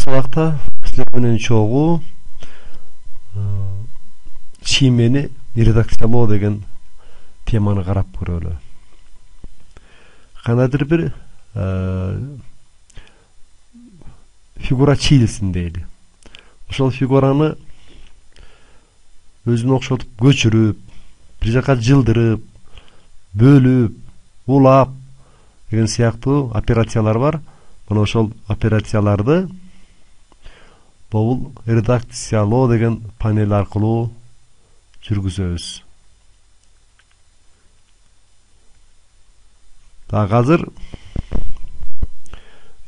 сабакта силер менен чогуу чиймени редакциялоо деген теманы карап көрөлү. Кандайдыр бир фигура чийилсин дейли. Ошол фигураны өзүнө окшотуп көчүрүп, бир жака жылдырып, бөлүп, улап деген сыяктуу операциялар бар. Мына ошол операцияларды бул редакциялоо деген панель аркылуу жүргүзөбүз. Так азыр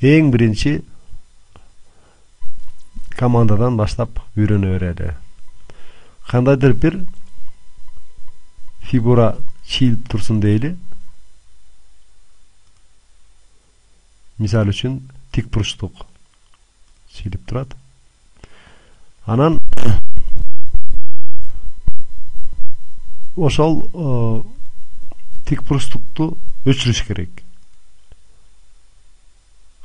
эң биринчи командадан баштап үйрөнө берели. Кандайдыр бир фигура чийилип турсун дейли. Мисал үчүн тик бурчтук чийилип турат. Анан ошол тик бурчтукту өчүрүш керек.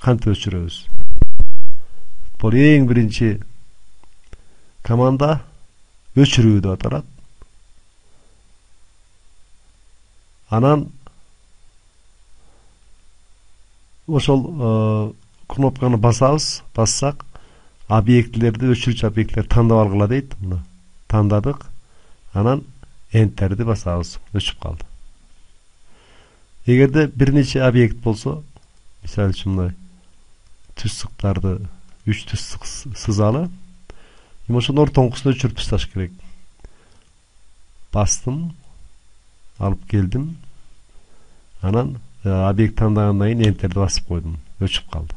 Кантип өчүрөбүз? Бул эң биринчи команда өчүрүү деп аталат. Анан ошол кнопканы бассак, объектилерди, өчүрүүчү объекттер тандап алгыла дейт. Мына тандадык. Анан энтерди басабыз. Өчүп калды. Эгерде бир нече объект болсо, мисалы үчүн мына түз-сыктарды 3 түз-сык сызалы, ошонун ортоңкусун өчүрүп ташташ керек. Бастым, алып келдим. Анан объект тандагандан кийин энтерди басып койдум. Өчүп калды.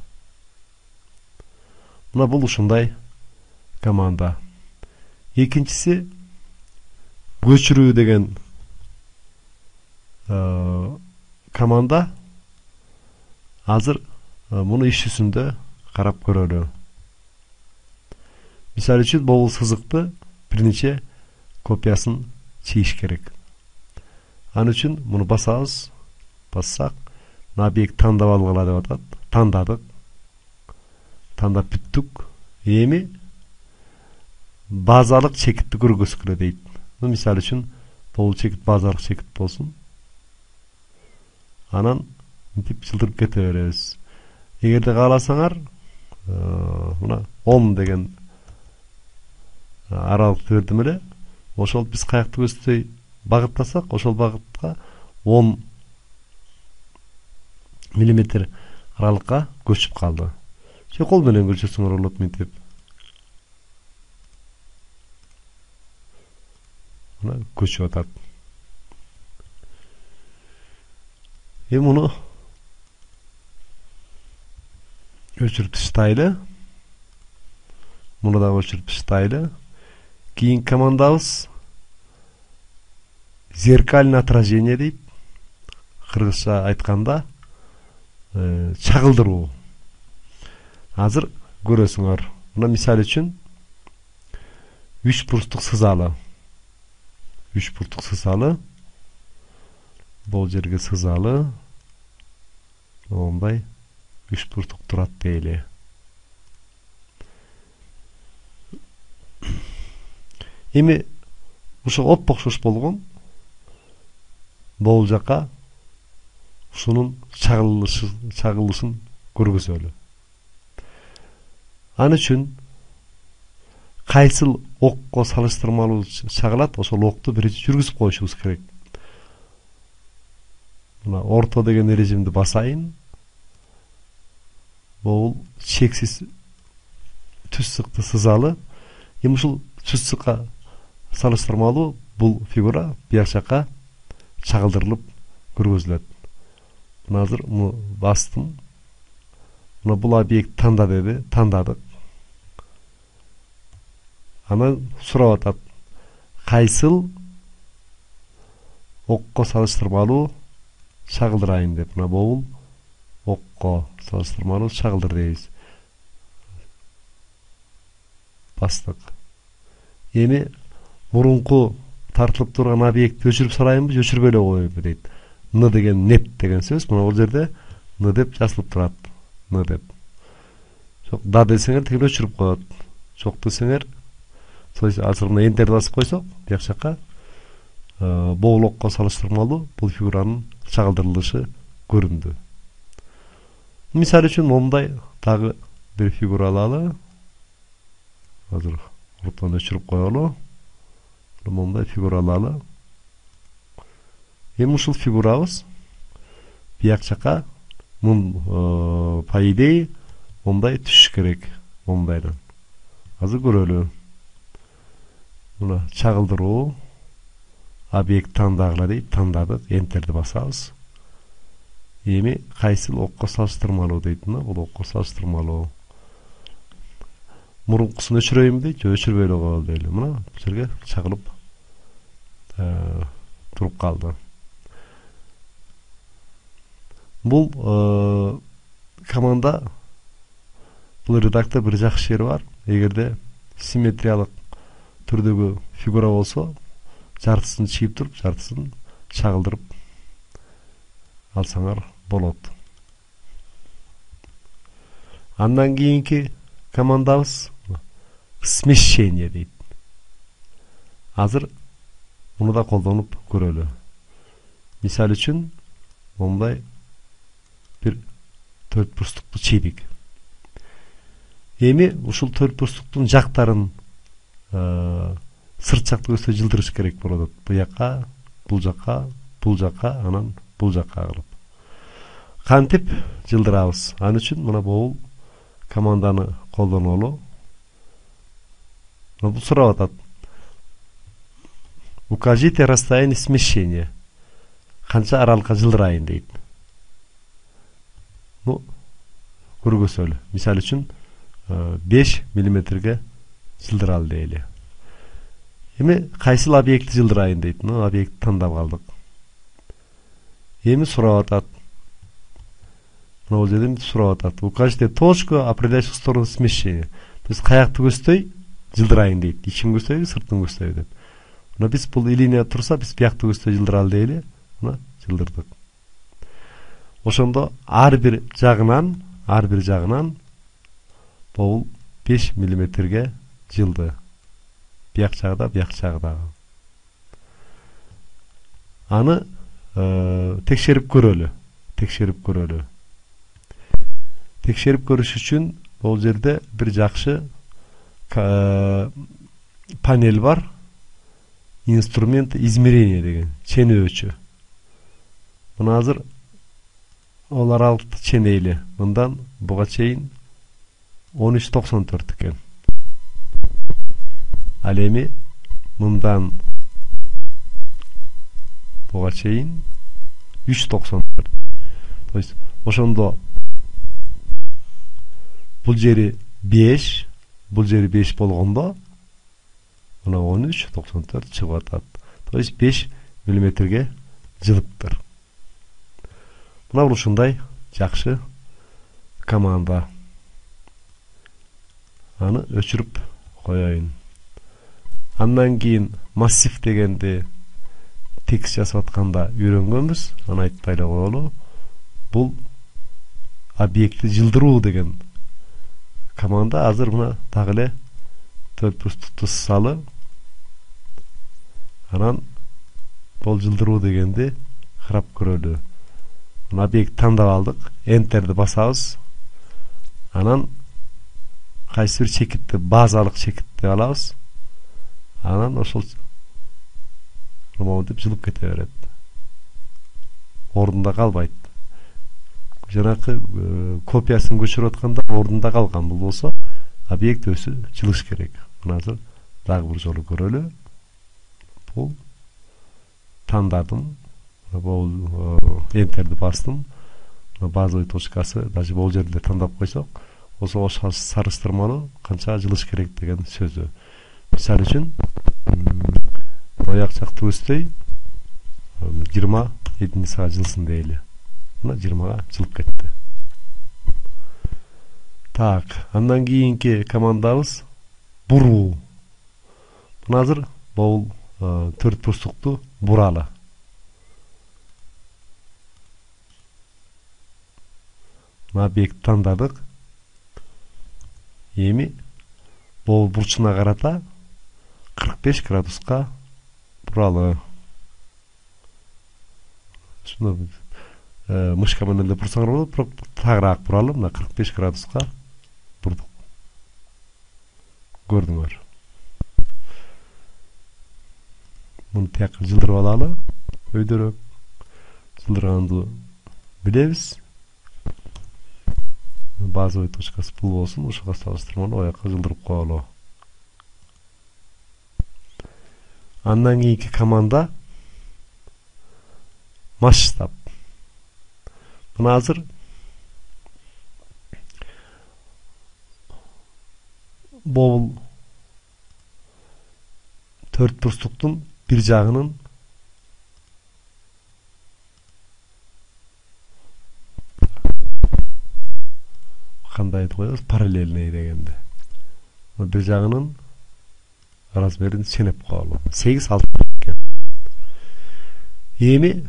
Мына бул ушундай команда. Экинчиси көчүрүү деген команда. Азыр муну иш жүзүндө карап көрөлү. Мисалы үчүн бул сызыкты бир нече копиясын чийиш керек. Аны үчүн муну басабыз. Бассак, объект тандап алгыла деп атат. Тандадык. Тандап бүттүк. Эми базалык чекитти көргөзгүлө дейт. Мисалы үчүн бул чекит базалык чекит болсун. Анан мынтип жылдырып кете беребиз. Эгерде кааласаңар, мына 10 деген аралыкты бердим эле. Ошол биз каякты көздөй багыттасак, ошол багытка 10 миллиметр аралыкка көчүп калды. Же кол менен көчүрсөңөр болот мынтип. Мына көчүп атат. Муну өчүрүп таштайлы. Муну да өчүрүп таштайлы. Кийин командабыз зеркальное отражение дейт. Кыргызча айтканда чагылдыруу. Азыр көрөсүңөр. Мына мисал үчүн 3 бурчтук сызалы. 3 бурчтук сызалы. Бул жерге сызалы. Мондай 3 бурчтук турат дейли. Эми ушул оппа окшош болгон бул жака ушунун чагылышын көргөзөлү. Аны үчүн кайсыл окко салыштырмалуу чагылат, ошол окту биринчи жүргүзүп коюшубуз керек. Мына орто деген режимди басайын. Бул чексиз түз-сыкты сызалы. Эми ушул түз-сыкка салыштырмалуу бул фигура бияк жака чагылдырылып көргөзүлөт. Мына азыр муну бастым. Мына бул объект танда деди, тандадык. Анан сурап атат. Кайсыл окко салыштырмалуу чагылдырайын деп. Мына бул окко салыштырмалуу чагылдыр дейбиз. Бастык. Эми мурунку тартылып турган объект өчүрүп салайынбы, өчүрбөй эле коеюнбу дейт. Н деген нет деген сөз. Мына бул жерде н деп жазылып турат. Н деп. Жок, да десеңер тиги өчүрүп коет. Жок десеңер, азыр мына энтерди басып койсок, бияк жакка боолокко салыштырмалуу бул фигуранын чагылдырылышы көрүндү. Мисалы үчүн мондай дагы бир фигура алалы. Азыр ортон өчүрүп коелу. Мондай фигура алалы. Эми ушул фигурабыз бияк жака по идее мондай түшүш керек. Мондайдан. Азыр көрөлү. Мына чагылдыруу, объект тандагыла дейт, тандадык, энтерди басабыз. Эми кайсыл окко салыштырмалуу дейт, бул окко салыштырмалуу. Мурункусын өчүрөйүнбү дейт, же өчүрбөй эле коелу дейли. Мына бул жерге чагылып туруп калды. Бул команда, бул редактор бир жакшы жери бар. Эгерде симметриялык түрдөгү фигура болсо, жартысын чийип туруп, жартысын чагылдырып алсаңар болот. Андан кийинки командабыз смещение дейт. Азыр муну да колдонуп көрөлү. Мисалы үчүн мондай бир төрт бурчтукту чийдик. Эми ушул төрт бурчтуктун жактарын сырт жакты көздөй жылдырыш керек болот. Бу жакка, бул жакка, анан бул жакка кылып. Кантип жылдырабыз? Аны үчүн мына бул команданы колдонолу. Бул сурап атат. Укажите расстояние смещения. Канча аралыкка жылдырайын дейт. Ну, көргөзөлү. Мисалы үчүн 5 мм жылдыралы дейли. Эми кайсыл объектти жылдырайын дейт. Ну, объект тандап калдык. Эми сурап атат. Мына бул жерден сурап атат. Укажите точку, определяющую сторону смещения. Биз каякты көздөй жылдырайын дейт. Ичин көздөйбү, сыртын көздөйбү деп. Мына биз бул линия турса, биз биякты көздөй жылдыралы дейли. Мына жылдырдык. Ошондо ар бир жагынан бул 5 мм жылды. Бияк жагда. Аны текшерип көрөлү. Текшерип көрүш үчүн бул жерде бир жакшы панель бар. Инструмент измерения деген, ченөөчү. Мына азыр ол аралыкты ченейли. Мындан буга чейин 13.94 экен. Ал эми мындан буга чейин 3.94. То есть ошондо бул жери 5, бул жери 5 болгондо мына 13.94 чыгып атат. То есть 5 мм жылыптыр. Мына бул ушундай жакшы команда. Аны өчүрүп коеюн. Андан кийин массив дегенди текст жасап атканда үйрөнгөнбүз. Аны айтпай эле коелу. Бул объектти жылдыруу деген команда. Азыр мына дагы эле төрт бурчтукту сызалы. Анан бул жылдыруу дегенди карап көрөлү. Мына объект тандап алдык. Энтерди басабыз. Анан кайсы бир чекитти, базалык чекитти алабыз. Анан ошол деп жылып кете берет. Ордунда калбайт. Жанакы копиясын көчүрүп атканда ордунда калган. Бул болсо объект өзү жылыш керек. Мына азыр дагы бир жолу көрөлү. Бул тандадым. Бул энтерди бастым. Базовый точкасы даже бул жерде тандап койсок, ошого салыштырмалуу канча жылыш керек деген сөзү. Мисалы үчүн бояк жакты көздөй 20 единицага жылсын дейли. Мына 20га жылып кетти. Так, андан кийинки командабыз буруу. Мына азыр бул төрт бурчтукту буралы. Мына объект тандадык. Эми бобул бурчуна карата 45 градуска буралы. Шуну мышка менен эле бурсаңар болот, бирок тагыраак буралы, мына 45 градуска бурдук. Көрдүңөр. Муну тияка жылдырып алалы, өйдөрөк. Жылдырганды билебиз. Базовый точкасы бул болсун, ушуга салыштырмалуу оякка жылдырып коелу. Андан кийинки команда масштаб. Мына азыр бобул 4 бурчтуктун бир жагынын кандай айтып коебуз, параллельный дегенде. Бир жагынын размерин сенеп коелу. 8-6 экен. Эми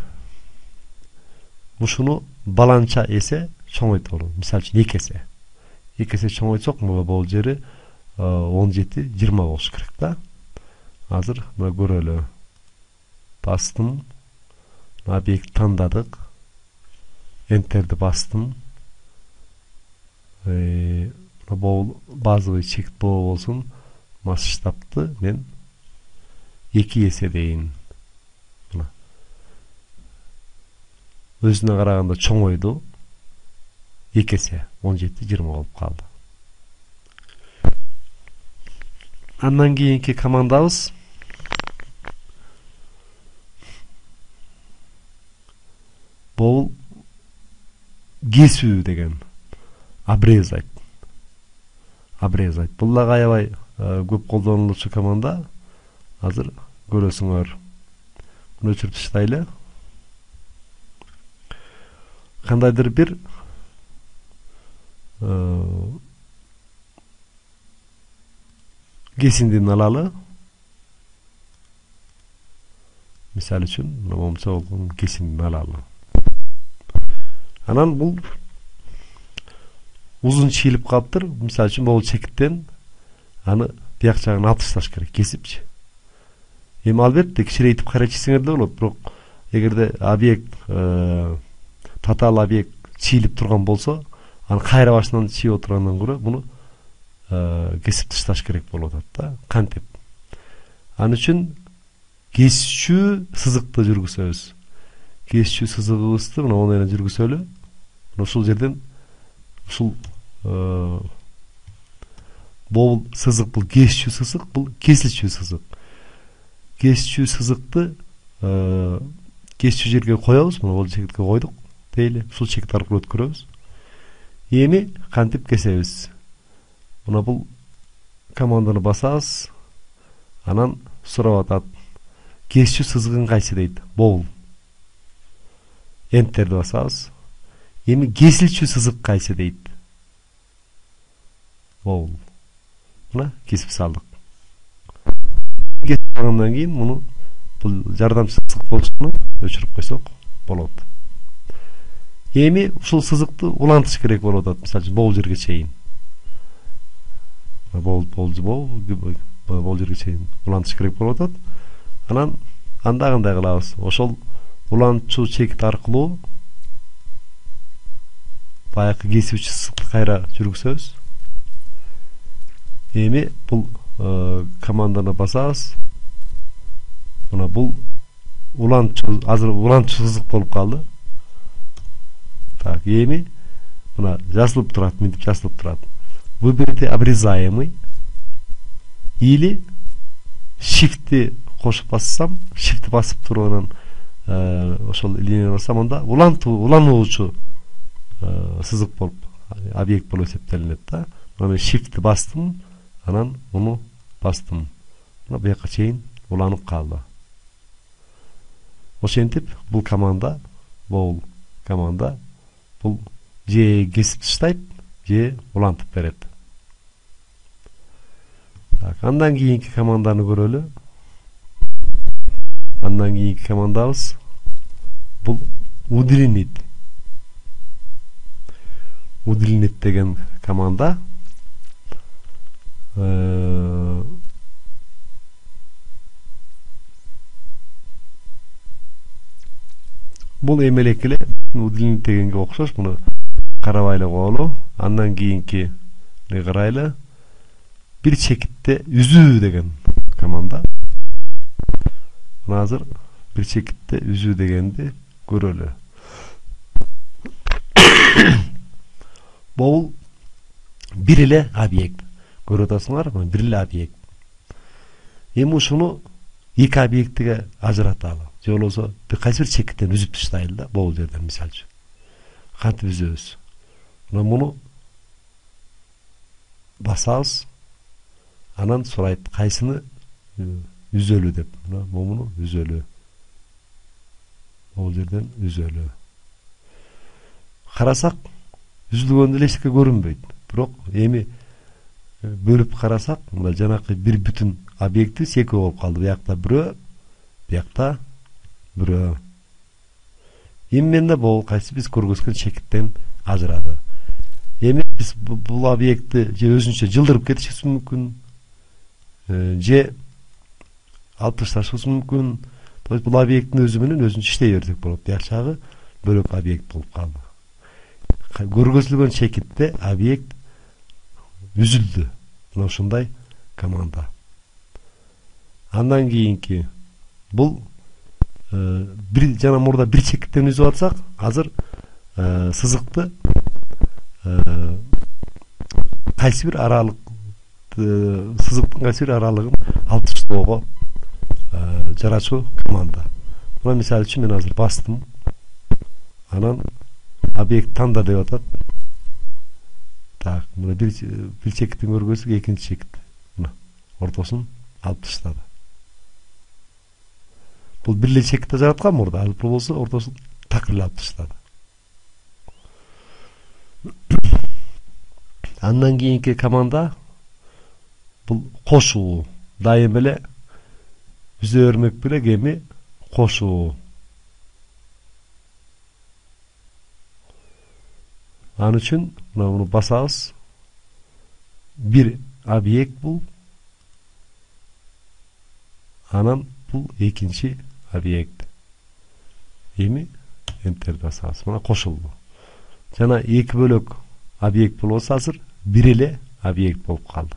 ушуну баланча эсе чоңойтолу. Мисалы үчүн 2 эсе. 2 эсе чоңойтсок, мына бул жери 17-20 болуш керек да. Азыр мына көрөлү. Бастым. Объект тандадык. Enter'ди бастым. Бул базовый чек болсун. Масштабты мен 2 эсе дейин. Өзүнө караганда чоңойду. 2 эсе 17-20 болуп калды. Андан кийинки командабыз бул кесүү деген. Обрезать. Бул да аябай көп колдонулуучу команда. Азыр көрөсүңөр. Муну өчүрүп таштайлы. Кандайдыр бир кесиндин алалы. Мисалы үчүн, мына момча болгон кесиндин алалы. Анан бул узун чийилип калыптыр. Мисалы үчүн бул чекиттен аны бияк жагын алып ташташ керек, кесипчи. Эми албетте кичирейтип карачысыңар да болот, бирок эгерде объект татаал объект чийилип турган болсо, аны кайра башынан чийип отургандан көрө буну кесип ташташ керек болуп атат да. Кантип? Аны үчүн кесчүү сызыкты жүргүзөбүз. Кесчүү сызыгыбызды мына ону менен жүргүзөлү. Ушул жерден ушул бул сызык, бул кесчүү сызык, бул кесилчүү сызык. Кесчүү сызыкты кесчүү жерге коебуз, мына бул чекитке койдук дейли. Ушул чекит аркылуу өткөрөбүз. Эми кантип кесебиз? Мына бул команданы басабыз. Анан сурап атат. Кесчүү сызыгың кайсы дейт? Бул. Enter'ди басабыз. Эми кесилчүү сызык кайсы дейт? Бул. Мына кесип салдык. Кесип алгандан кийин муну бул жардамчы сызык болушуну өчүрүп койсок болот. Эми ушул сызыкты улантыш керек болуп атат. Мисалы үчүн бул жерге чейин. Бул жерге чейин улантыш керек болуп атат. Анан анда кандай кылабыз? Ошол улантчу чекит аркылуу баягы кесүүчү сызыкты кайра жүргүзөбүз. Эми бул команданы басабыз. Мына бул азыр улантчу сызык болуп калды. Так, эми мына жазылып турат, мынтип жазылып турат. Выберите обрезаемый или shift'ти кошуп бассам, shift'ти басып туруп анан ошол линияны бассам, анда улануучу сызык болуп, объект болуп эсептелинет да. Мына shift'ти бастым, анан муну бастым. Мына бияка чейин уланып калды. Ошентип бул команда бул же кесип таштайт, же улантып берет. Так, андан кийинки команданы көрөлү. Андан кийинки командабыз бул удлинит. Удлинит деген команда. Бул эмелек эле удилин дегенге окшош. Муну карабайлы коелу. Андан кийинки карайлы. Bir çekitte üzü деген команда. Азыр bir çekitte üzü дегенди көрөлү. Бул бир эле объект. Көрүп атасыңарбы? Бир эле объект. Эми ушуну эки объектиге ажыраталы. Же болбосо кайсы бир чекиттен үзүп таштайлы да, бул жерден мисалы үчүн. Кантип үзөбүз? Муну басабыз. Анан сурайт кайсыны үзөлү деп. Муну үзөлү. Бул жерден үзөлү. Карасак, үзүлгөндө эле эчтеке көрүнбөйт. Бирок эми бөлүп карасак, мына жанакы бир бүтүн объектибиз эки болуп калды. Биякта бирөө, биякта бирөө. Эми менде бул кайсы биз көргөзгөн чекиттен ажырады. Эми биз бул объектти же өзүнчө жылдырып кетишибиз мүмкүн, же алып ташташыбыз мүмкүн. То есть бул объекттин өзү менен өзүнчө иштей берсек болот. Бияк жагы бөлөк объект болуп калды. Көргөзүлгөн чекитте объект үзүлдү. Мына ушундай команда. Андан кийинки бул бир жана мурда бир чекиттен үзүп атсак, азыр сызыкты кайсы бир аралык сызыктын кайсы бир аралыгын алып таштоого жарачуу команда. Мына мисалы үчүн мен азыр бастым. Анан объект танда деп атат. Так, мына бир чекиттин көргөзүп, экинчи чекит. Мына ортосун алып таштады. Бул бир эле чекитте жараткан мурда, ал болсо ортосун такыр алып таштады. Андан кийинки команда бул кошуу. Дайым эле үзө өрмөк белек эми кошуу. Ан үчүн муну басабыз. Бир объект бул. Анан бул экинчи объект. Эми энтер басабыз. Мына кошулду. Жана эки бөлөк объект болсо азыр бир эле объект болуп калды.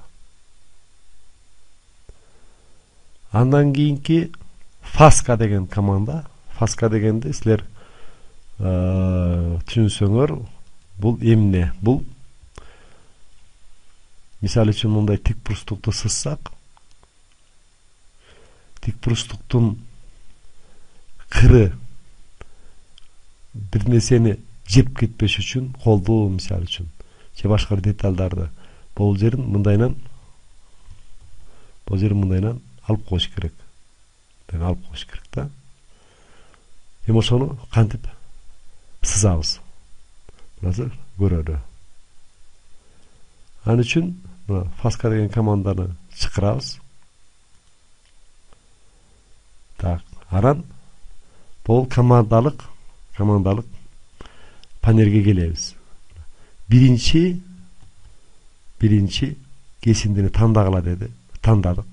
Андан кийинки фаска деген команда. Фаска дегенде силер түшүнсөңөр, бул эмне? Бул мисалы үчүн мындай тик бурустукту сызсак, тик бурустуктун кыры бир нерсени жеп кетпеш үчүн, колду мисалы үчүн, же башка деталдарды бул жерин мындайынан алып коюш керек. Алып коюш керек да. Эми ошону кантип сызабыз? Азыр көрөлү. Ан үчүн фаска деген команданы чакырабыз. Так, анан бул командалык панелге келебиз. Биринчи кесиндини тандагыла деди. Тандадык.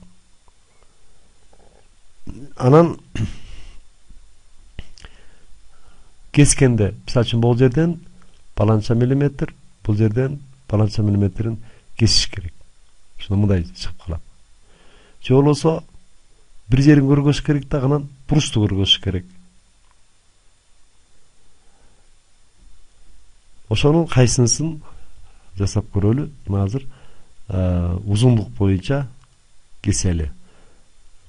Анан кескенде, мисалы үчүн бул жерден баланча миллиметр, бул жерден баланча миллиметрин кесиш керек. Ошондо мындай чыгып калат. Же болбосо бир жерин көргөзүш керек да, анан бурусту көргөзүш керек. Ошонун кайсынысын жасап көрөлү. Мына азыр узундук боюнча кесели.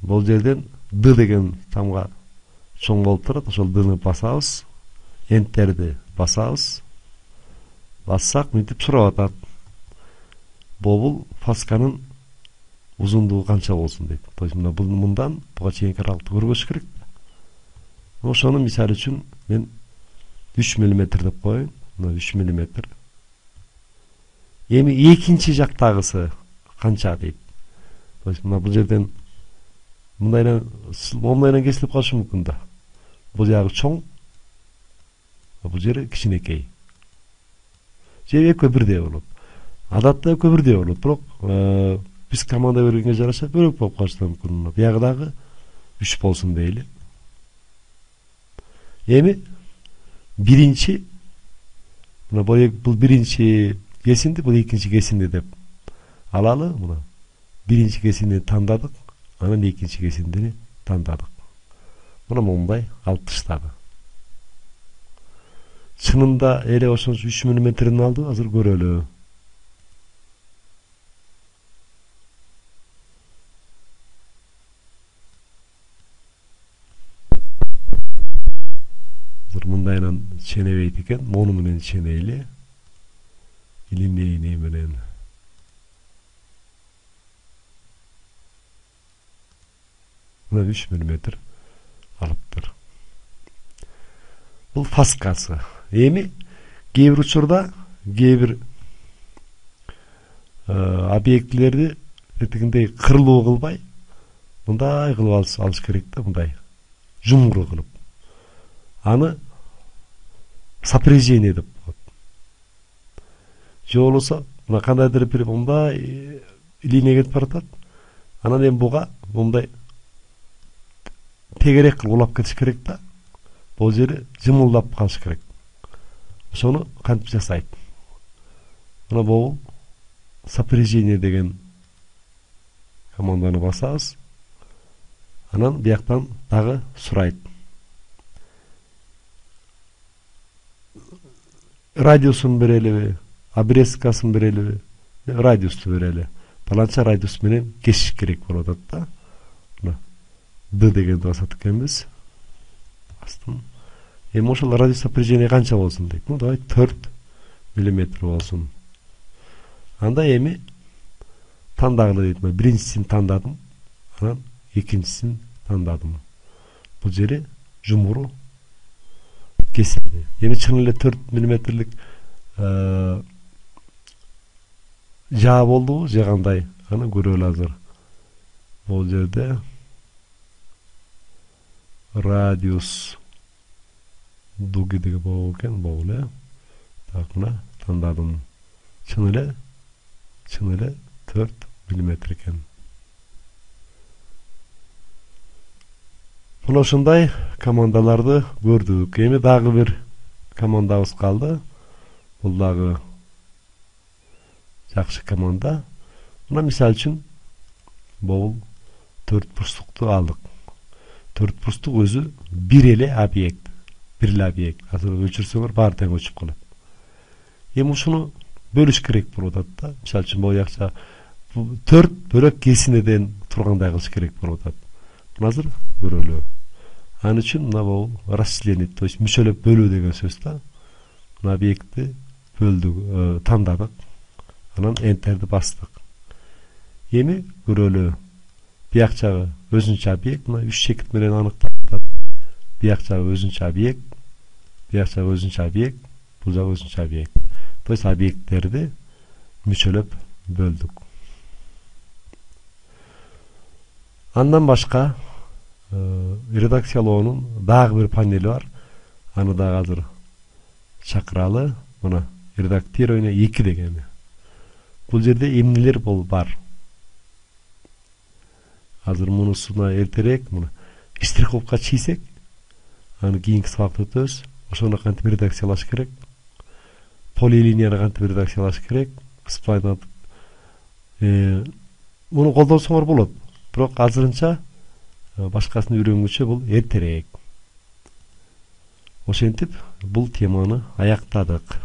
Бул жерден D деген тамга чоң болуп турат. Ошол D-ны басабыз. Enter'ди басабыз. Бассак мынтип сурап атат. Бул фасканын узундугу канча болсун дейт. То есть мына мындан буга чейинки аралыкты көргөзүш керек. Ошону мисалы үчүн мен 3 мм деп коеюн. Мына 3 мм. Эми экинчи жактагысы канча дейт. То есть мына бул жерден мындайынан кесилип калышы мүмкүн да. Бул жагы чоң, бул жери кичинекей. Же экөө бирдей болот. Адатта экөө бирдей болот, бирок биз команда бергенге жараша бөлөк болуп калышы да мүмкүн. Биягы дагы 3 болсун дейли. Эми биринчи мына бул биринчи кесинди, бул экинчи кесинди деп алалы. Мына биринчи кесинди тандадык, анан экинчи кесиндини тандадык. Мына мындай алып таштады. Чынында эле ошончо 3 мм алды, азыр көрөлү. Азыр мындайынан ченебейт экен, мону менен ченейли. Илинейни менен. Мына 3 мм алыптыр. Бул фаскасы. Эми кээ бир учурда кээ бир объектилерди этигиндей кырылуу кылбай, мындай кылып алыш керек да, мындай жумуру кылып. Аны сопряжение деп коет. Же болбосо мына кандайдыр бир мындай линия кетип баратат. Анан эми буга мындай тегерек кылып улап кетиш керек да. Бул жери жымылдап калыш керек. Ошону кантип жасайт? Мына бул сопряжение деген команданы басабыз. Анан бияктан дагы сурайт. Радиусын берелиби, обрезкасын берелиби, радиусту берели. Паланча радиус менен кесиш керек болуп атат да. Мына Д дегенди басат экенбиз. Астын. Эми ошол радиус сопряжение канча болсун дейт. Ну, давай 4 мм болсун. Анда эми тандагыла дейт. Мен биринчисин тандадым, анан экинчисин тандадым. Бул жери жумуру кесилди. Эми чын эле 4 мм жаа болдубу, же кандай? Аны көрөлү азыр. Бул жерде радиус дуги деген болуп экен, бул эле. Так, мына тандадым. Чын эле 4 мм экен. Мына ушундай командаларды көрдүк. Эми дагы бир командабыз калды. Бул дагы жакшы команда. Мына мисал үчүн бул 4 бурчтукту алдык. 4 бурчтук өзү бир эле объект. Азыр өчүрсөңөр баары тең өчүп калат. Эми ушуну бөлүш керек болуп атат да. Мисал үчүн бул жакча 4 бөлөк кесинеден тургандай кылыш керек болуп атат. Мына азыр көрөлү. Аны үчүн мына бул расчленить, то есть мүчөлөп бөлүү деген сөз да. Мына объектти бөлдүк, тандадык. Анан enterди бастык. Эми көрөлү. Бияк жагы өзүнчө объект, мына 3 чекит менен аныкталат. Бияк жагы өзүнчө объект, бияк жагы өзүнчө объект, бул жагы өзүнчө объект. То есть объекттерди мүчөлөп бөлдүк. Андан башка редакциялоонун дагы бир панели бар. Аны дагы азыр чакыралы. Мына редактирование 2 деген. Бул жерде эмнелер бар. Азыр мунусуна эртерээк, мына штриховка чийсек, аны кийинки сабакта өтөбүз. Ошону кантип редакциялаш керек? Полилинияны кантип редакциялаш керек? Сплайн. Муну колдонсоңор болот. Бирок азырынча башкасын үйрөнгүчө бул эртерээк. Ошентип бул теманы аяктадык.